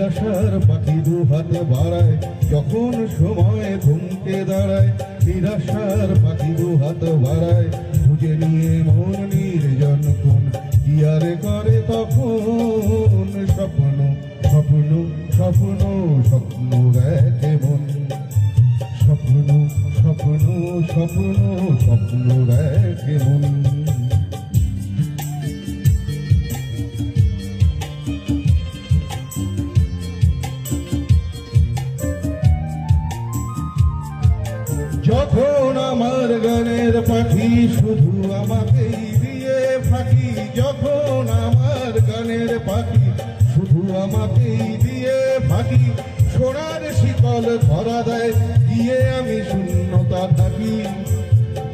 নিরাশার পাখি দু হাতে বাড়ায় যখন সময় থমকে দাঁড়ায়, নিরাশার পাখি দু হাত বাড়ায় খুঁজে নিয়ে মন নির্জন কোন কি আর করে তখন স্বপ্ন স্বপ্ন স্বপ্ন স্বপ্ন দেখে মন, স্বপ্ন স্বপ্ন স্বপ্ন স্বপ্ন দেখে মন। যখন আমার গানের পাখি শুধু আমাকেই দিয়ে ফাঁকি, যখন আমার গানের পাখি শুধু আমাকেই দিয়ে ফাঁকি, সোনার শিকল ধরা দেয় দিয়ে আমি শূন্যতা থাকি,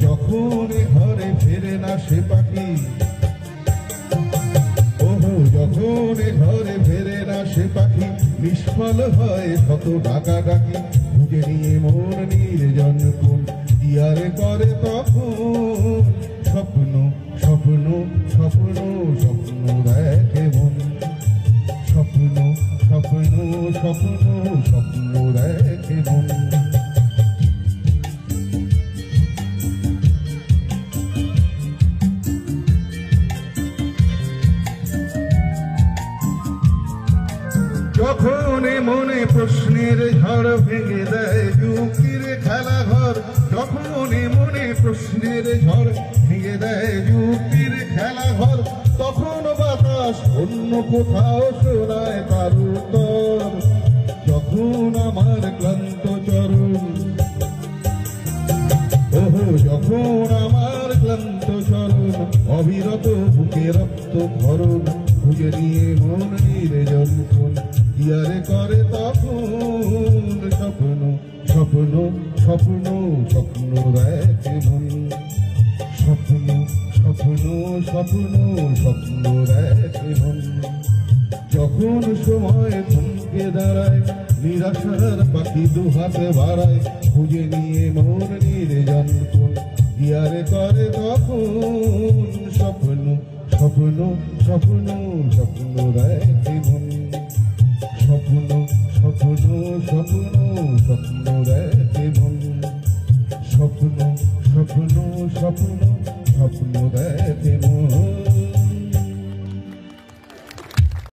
যখন ঘরে ফেরে না সে পাখি, ওহো যখন ঘরে ফেরে না সে পাখি, নিষ্ফল হয় শত ডাকাডাকি, খুঁজে নিয়ে মন নির্জন কোন কি আর করে তখন স্বপ্ন স্বপ্ন স্বপ্ন স্বপ্ন দেখে মন, স্বপ্ন স্বপ্ন স্বপ্ন স্বপ্ন দেখে মন। যখন মনে প্রশ্নের ঝড় ভেঙে দেয় যুক্তির খেলা ঘর, যখন মনে প্রশ্নের ঝড় ভেঙে দেয় যুক্তির খেলা ঘর, তখন বাতাস অন্য কোথাও শোনায় তার উত্তর, যখন আমার ক্লান্ত চরণ, ওহো যখন আমার ক্লান্ত চরণ, অবিরত বুকে রক্ত ভরণ, খুঁজে নিয়ে মন নির্জন কোন কি আর করে তখন স্বপ্ন স্বপ্ন স্বপ্ন স্বপ্ন দেখে মন, স্বপ্ন স্বপ্ন স্বপ্ন স্বপ্ন দেখে মন। যখন সময় থমকে দাঁড়ায় নিরাশার পাখি দু হাতে বাড়ায়, খুঁজে নিয়ে মন নির্জন কোন কি আর করে তখন স্বপ্ন স্বপ্ন স্বপ্ন স্বপ্ন দেখে মন, স্বপ্ন স্বপ্ন স্বপ্ন স্বপ্ন দেখে মন, স্বপ্ন স্বপ্ন স্বপ্ন স্বপ্ন দেখে মন।